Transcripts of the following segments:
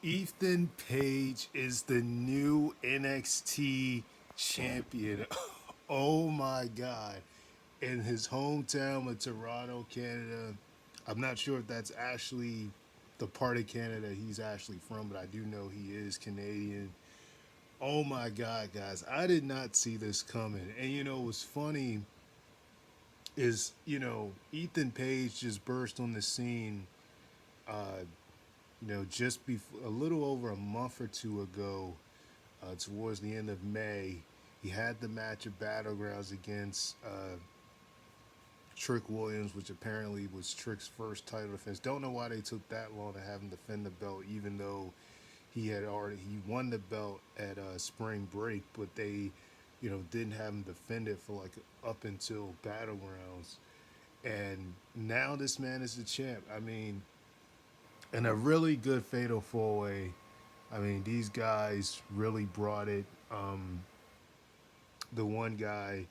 Ethan Page is the new NXT champion. Oh my God. In his hometown of Toronto, Canada. I'm not sure if that's actually the part of Canada he's actually from, but I do know he is Canadian. Oh my God, guys. I did not see this coming. And what's funny is, Ethan Page just burst on the scene just before a little over a month or two ago, towards the end of May, he had the match at Battlegrounds against Trick Williams, which apparently was Trick's first title defense. Don't know why they took that long to have him defend the belt, even though he won the belt at Spring Break, but they, didn't have him defend it for like up until Battlegrounds. And now this man is the champ. I mean, and a really good fatal four way. I mean, these guys really brought it. The one guy,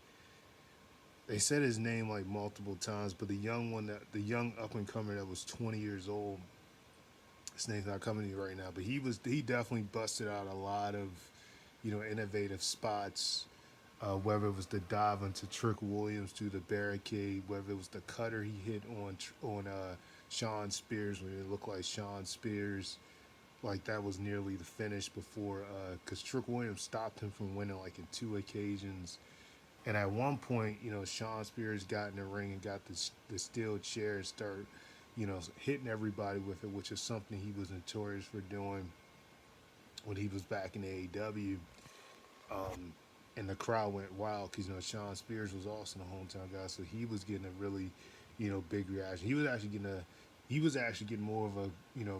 they said his name like multiple times, but the young up and comer that was 20 years old, his name's not coming to me right now, but he definitely busted out a lot of, innovative spots. Whether it was the dive into Trick Williams through the barricade, whether it was the cutter he hit on Sean Spears when it looked like Sean Spears, like that was nearly the finish before, because Trick Williams stopped him from winning like in two occasions. And at one point, Sean Spears got in the ring and got the steel chair and start, hitting everybody with it, which is something he was notorious for doing when he was back in AEW. And the crowd went wild because Sean Spears was also the hometown guy, so he was getting a really, big reaction. He was actually getting more of a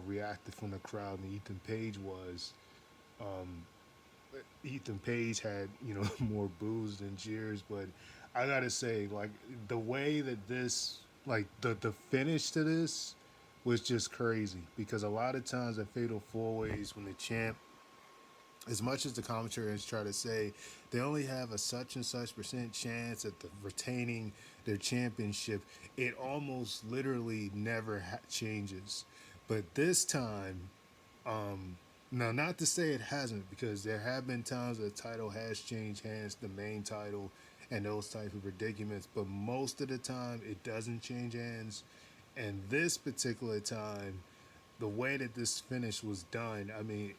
reactive from the crowd than Ethan Page was. Ethan Page had more boos than cheers, but I gotta say, like the way that this, like the finish to this was just crazy because a lot of times at Fatal Four Ways when the champ, as much as the commentators try to say, they only have a such and such percent chance at retaining their championship. It almost literally never changes. But this time, now not to say it hasn't, because there have been times the title has changed hands, the main title, and those type of predicaments. But most of the time, it doesn't change hands. And this particular time, the way that this finish was done, I mean,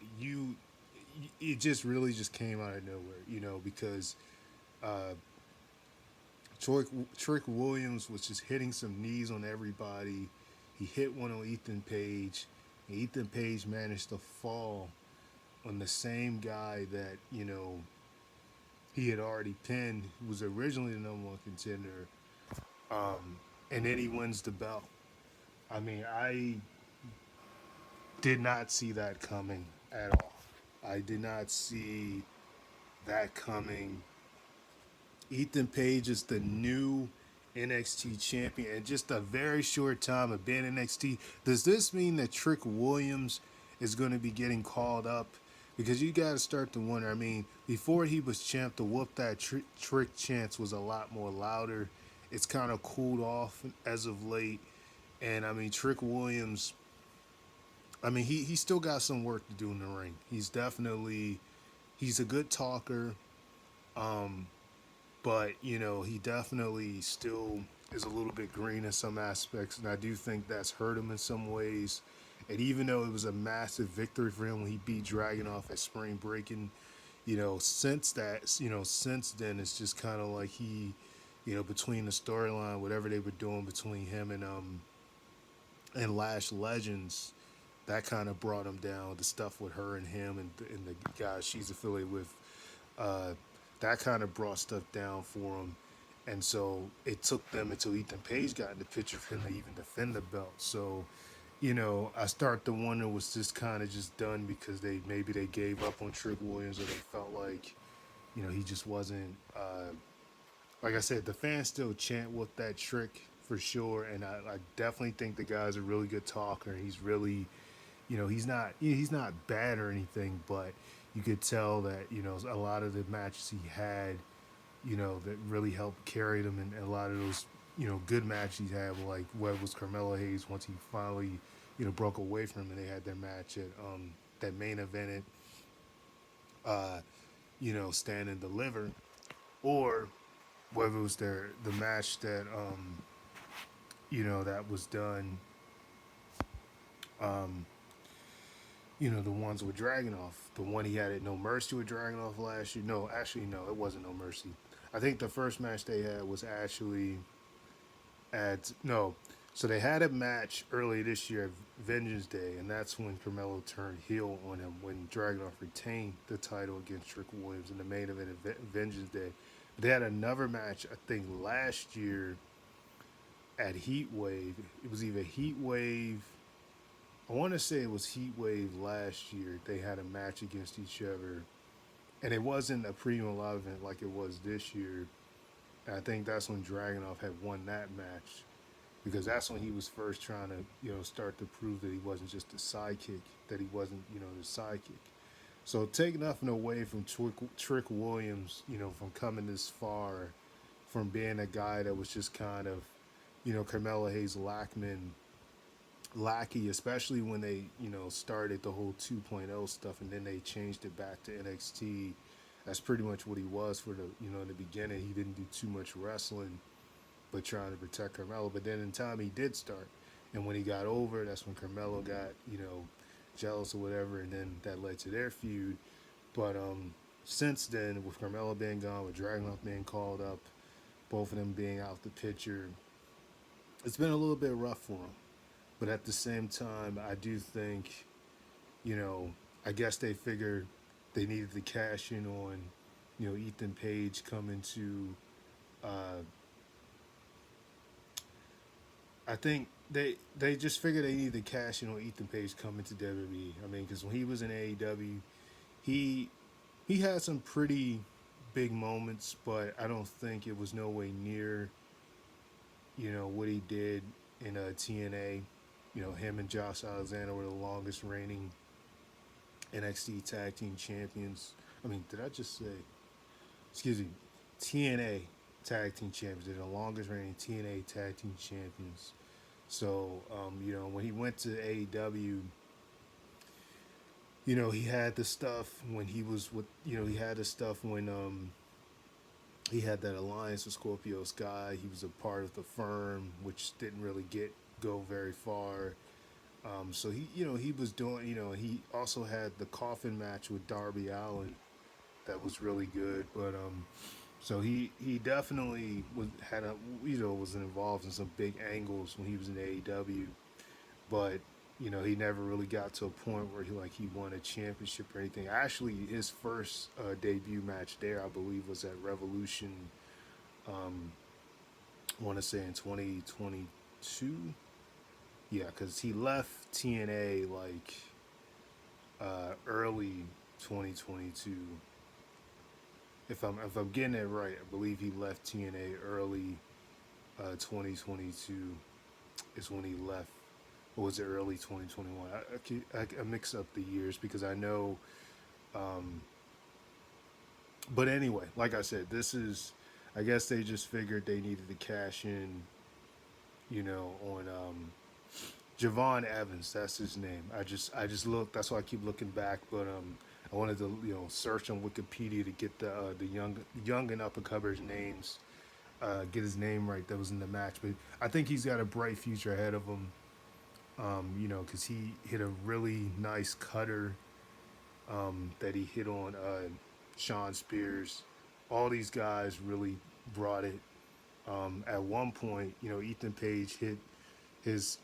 it just really just came out of nowhere, because uh, Trick, Trick Williams was just hitting some knees on everybody. He hit one on Ethan Page, and Ethan Page managed to fall on the same guy that, he had already pinned, who was originally the number one contender, and then he wins the belt. I mean, I did not see that coming at all. I did not see that coming. Ethan Page is the new NXT champion in just a very short time of being NXT. Does this mean that Trick Williams is going to be getting called up? Because you got to start to wonder. I mean, before he was champ, the whoop that Trick chance was a lot more louder. It's kind of cooled off as of late. And I mean, Trick Williams, I mean, he still got some work to do in the ring. He's a good talker. But he definitely still is a little bit green in some aspects, and I do think that's hurt him in some ways. And even though it was a massive victory for him when he beat Dragunov at Spring Breaking, since then it's just kind of like between the storyline, whatever they were doing between him and Lash Legends, that kind of brought him down. The stuff with her and him and the guy she's affiliated with, uh, that kind of brought stuff down for him. And so it took them until Ethan Page got in the picture for him to even defend the belt. So, I start to wonder, was this kind of just done because they gave up on Trick Williams, or they felt like, he just wasn't, like I said, the fans still chant with that Trick for sure. And I definitely think the guy's a really good talker. He's really, he's not bad or anything, but you could tell that a lot of the matches he had, that really helped carry them, and a lot of those good matches he had, like what was Carmelo Hayes once he finally broke away from him and they had their match at that main evented, uh, Stand and Deliver, or whether it was the match that that was done, um, the ones with Dragunov, the one he had at No Mercy with Dragunov last year. No, actually, no, it wasn't No Mercy. I think the first match they had was actually at no. So they had a match early this year at Vengeance Day, and that's when Carmelo turned heel on him when Dragunov retained the title against Trick Williams in the main event of Vengeance Day. They had another match, I think, last year at Heatwave. It was either Heatwave. I want to say it was Heatwave last year. They had a match against each other, and it wasn't a premium live event like it was this year. And I think that's when Dragunov had won that match because that's when he was first trying to, start to prove that he wasn't just a sidekick, that he wasn't, the sidekick. So take nothing away from Trick Williams, from coming this far, from being a guy that was just kind of, Carmelo Hayes Lackman lackey, especially when they, started the whole 2.0 stuff and then they changed it back to NXT. That's pretty much what he was for the, in the beginning. He didn't do too much wrestling, but trying to protect Carmelo. But then in time he did start. And when he got over, that's when Carmelo got, jealous or whatever, and then that led to their feud. But since then, with Carmelo being gone, with Dragunov being called up, both of them being out the picture, it's been a little bit rough for him. But at the same time, I do think, I guess they figured they needed to cash in on, Ethan Page coming to, I think they just figured they needed to cash in on Ethan Page coming to WWE. I mean, because when he was in AEW, he he had some pretty big moments, but I don't think it was no way near, what he did in TNA. Him and Josh Alexander were the longest reigning NXT Tag Team Champions. I mean, did I just say? Excuse me, TNA Tag Team Champions. They're the longest reigning TNA Tag Team Champions. So, when he went to AEW, he had the stuff when he was with, he had the stuff when he had that alliance with Scorpio Sky. He was a part of the firm, which didn't really go very far. So he was doing, he also had the coffin match with Darby Allin that was really good. But so he definitely was involved in some big angles when he was in AEW, but he never really got to a point where he won a championship or anything. Actually, his first debut match there, I believe, was at Revolution. I want to say in 2022. Yeah, because he left TNA early 2022. If I'm getting it right, I believe he left TNA early 2022 is when he left. Or was it early 2021? I mix up the years because I know. But anyway, like I said, I guess they just figured they needed to cash in, on Javon Evans. That's his name. I just looked. That's why I keep looking back. But I wanted to search on Wikipedia to get the young and up and comers names, get his name right. That was in the match. But I think he's got a bright future ahead of him. Because he hit a really nice cutter that he hit on Sean Spears. All these guys really brought it. At one point, Ethan Page hit his,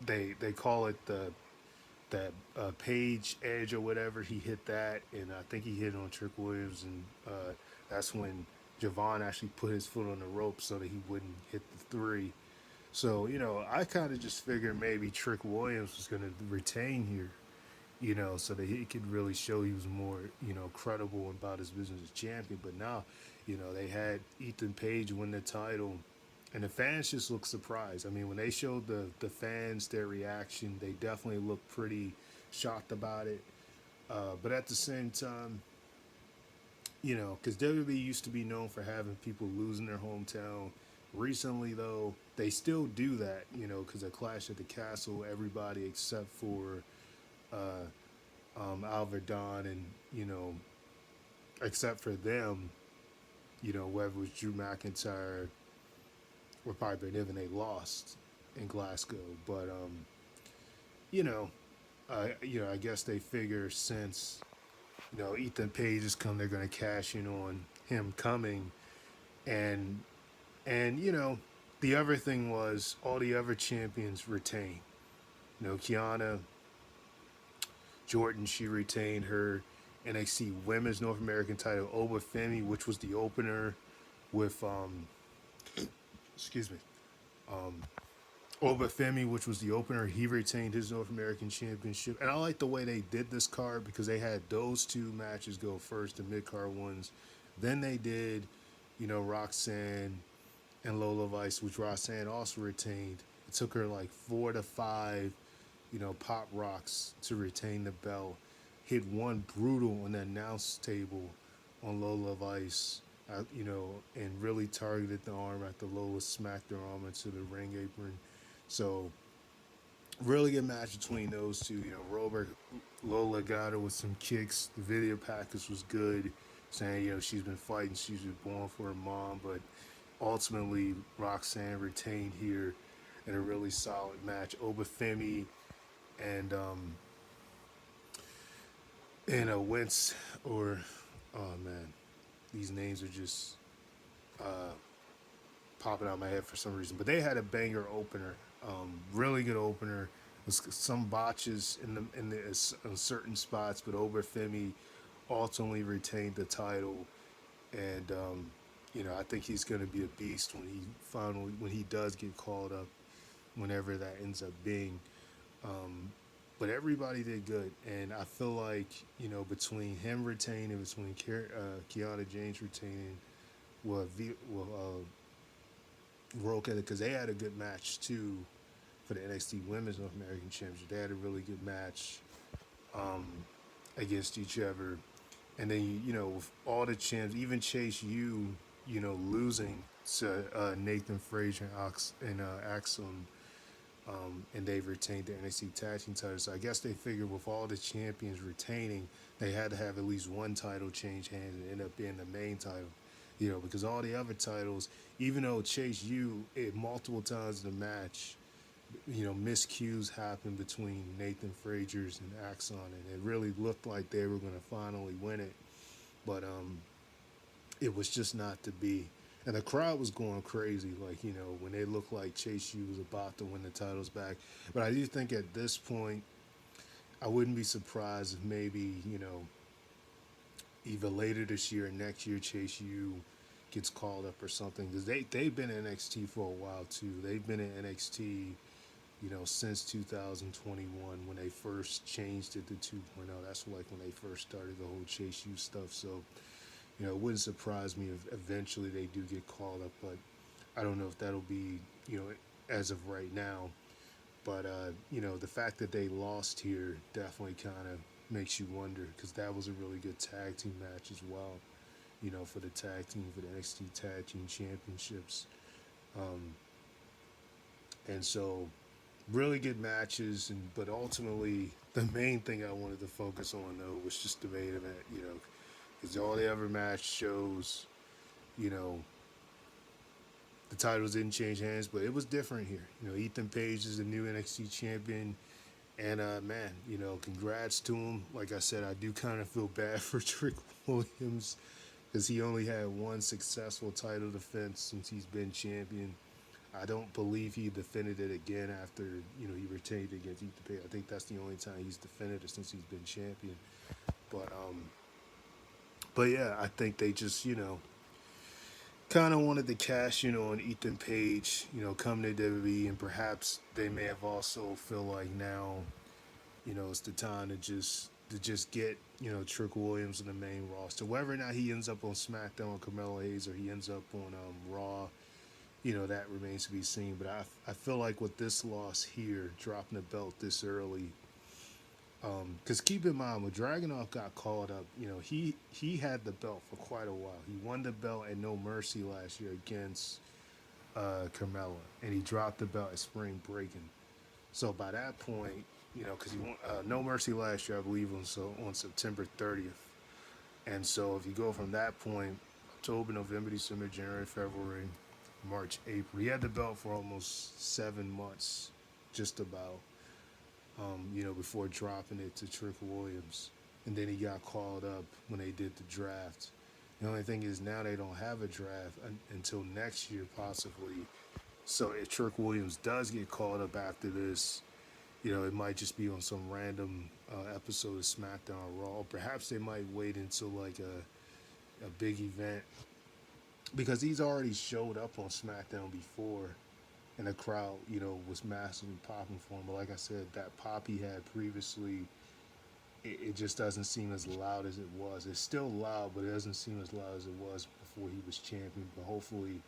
they call it that Page Edge or whatever. He hit that, and I think he hit on Trick Williams, and that's when Javon actually put his foot on the rope so that he wouldn't hit the three. So, I kind of just figured maybe Trick Williams was going to retain here, so that he could really show he was more, credible about his business as champion. But now, they had Ethan Page win the title, and the fans just looked surprised. I mean, when they showed the fans their reaction, they definitely looked pretty shocked about it. But at the same time, because WWE used to be known for having people losing their hometown Recently, though, they still do that, because at Clash at the Castle, everybody except for uh, Alverdon and, except for them, whether it was Drew McIntyre or Piper Niven, they lost in Glasgow. But, you know, I guess they figure since, Ethan Page has come, they're going to cash in on him coming. And, the other thing was all the other champions retained. Kiana Jordan, she retained her NXT Women's North American title. Oba Femi, which was the opener with excuse me, um, Oba Femi, which was the opener, he retained his North American Championship. And I like the way they did this card because they had those two matches go first, the mid card ones. Then they did, Roxanne and Lola Vice, which Roxanne also retained. It took her like 4 to 5, pop rocks to retain the belt. Hit one brutal on the announce table on Lola Vice, and really targeted the arm after Lola smacked her arm into the ring apron. So, really good match between those two. Robert Lola got her with some kicks. The video package was good, saying she's been fighting, she's been born for her mom, but ultimately Roxanne retained here in a really solid match. Obafemi and Wentz, or oh man, these names are just uh, popping out of my head for some reason. But they had a banger opener, really good opener. With some botches in certain spots, but Obafemi ultimately retained the title, and I think he's going to be a beast when he does get called up, whenever that ends up being. Um, but everybody did good, and I feel like between him retaining, between Kiana James retaining, Roca, because they had a good match too for the NXT Women's North American Championship. They had a really good match um, against each other, and then with all the champs, even Chase U, losing to Nathan Frazier and Axel, and they've retained the NXT Tag Team titles. So I guess they figured with all the champions retaining, they had to have at least one title change hands and end up being the main title. Because all the other titles, even though Chase U, multiple times in the match, miscues happened between Nathan Frazier's and Axon, and it really looked like they were going to finally win it. But it was just not to be. And the crowd was going crazy, like, when they looked like Chase U was about to win the titles back. But I do think at this point, I wouldn't be surprised if maybe, either later this year or next year, Chase U gets called up or something. Because they've been in NXT for a while, too. They've been in NXT, since 2021 when they first changed it to 2.0. That's like when they first started the whole Chase U stuff. So, it wouldn't surprise me if eventually they do get called up, but I don't know if that'll be, as of right now. But, the fact that they lost here definitely kind of makes you wonder, because that was a really good tag team match as well, for the tag team, for the NXT Tag Team Championships. And so, really good matches, but ultimately, the main thing I wanted to focus on, though, was just the main event, because all the other match shows, the titles didn't change hands, but it was different here. Ethan Page is the new NXT champion, and man, congrats to him. Like I said, I do kind of feel bad for Trick Williams because he only had one successful title defense since he's been champion. I don't believe he defended it again after he retained it against Ethan Page. I think that's the only time he's defended it since he's been champion. But yeah, I think they just kind of wanted to cash on Ethan Page, coming to WWE, and perhaps they may have also feel like now, it's the time to just get Trick Williams in the main roster. Whether or not he ends up on SmackDown with Carmelo Hayes or he ends up on Raw, that remains to be seen. But I feel like with this loss here, dropping the belt this early, because keep in mind, when Dragunov got called up, he had the belt for quite a while. He won the belt at No Mercy last year against Carmella, and he dropped the belt at Spring Breaking. So by that point, because he won No Mercy last year, I believe, on September 30th. And so if you go from that point, October, November, December, January, February, March, April, he had the belt for almost 7 months, just about, before dropping it to Trick Williams. And then he got called up when they did the draft. The only thing is now they don't have a draft until next year, possibly. So if Trick Williams does get called up after this, it might just be on some random episode of SmackDown or Raw. Or perhaps they might wait until like a big event because he's already showed up on SmackDown before, and the crowd, was massively popping for him. But like I said, that pop he had previously, it just doesn't seem as loud as it was. It's still loud, but it doesn't seem as loud as it was before he was champion. But hopefully,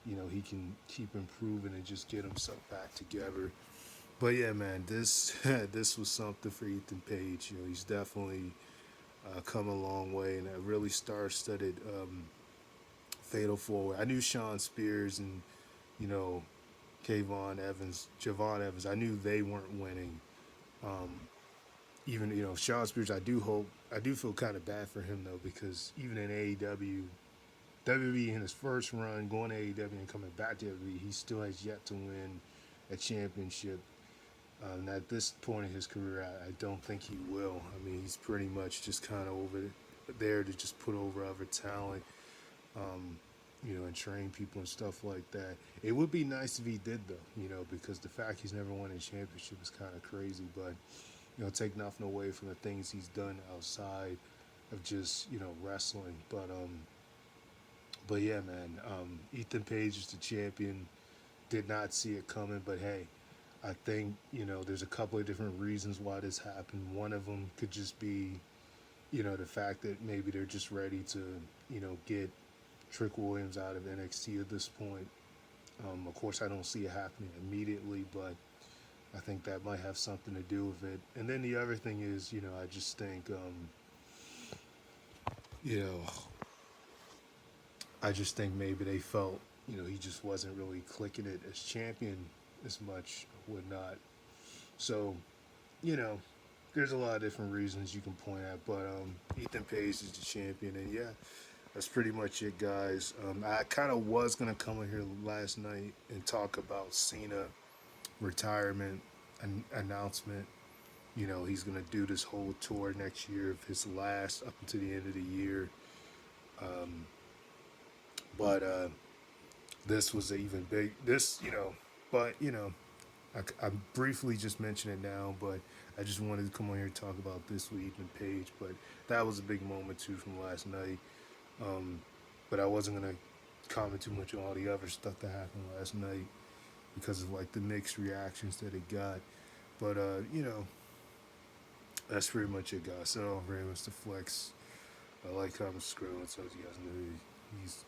he can keep improving and just get himself back together. But yeah, man, this this was something for Ethan Page. He's definitely come a long way, and a really star-studded fatal four-way. I knew Sean Spears and you know Javon Evans. I knew they weren't winning. Um, Even Sean Spears. I do feel kind of bad for him though because even in AEW, WWE in his first run going to AEW and coming back to WWE, he still has yet to win a championship. And at this point in his career, I don't think he will. I mean, he's pretty much just kind of over there to just put over other talent, um, and train people and stuff like that. It would be nice if he did, though, because the fact he's never won a championship is kind of crazy. But, take nothing away from the things he's done outside of just, wrestling. But yeah, man, Ethan Page is the champion. Did not see it coming, but hey, I think, there's a couple of different reasons why this happened. One of them could just be, the fact that maybe they're just ready to, get Trick Williams out of NXT at this point. Of course, I don't see it happening immediately, but I think that might have something to do with it. And then the other thing is, I just think, you know, I just think maybe they felt, he just wasn't really clicking it as champion as much, or whatnot. So, you know, there's a lot of different reasons you can point at, but Ethan Page is the champion, and yeah, that's pretty much it, guys. I kind of was gonna come in here last night and talk about Cena retirement announcement. He's gonna do this whole tour next year of his last up until the end of the year. Um, but this was even big. But I briefly just mentioned it now, but I just wanted to come on here and talk about this with Ethan Page. But that was a big moment too from last night. Um, but I wasn't gonna comment too much on all the other stuff that happened last night because of like the mixed reactions that it got. But that's pretty much it, guys. So very much the flex. I like, comment, subscribe, and tell you guys know he's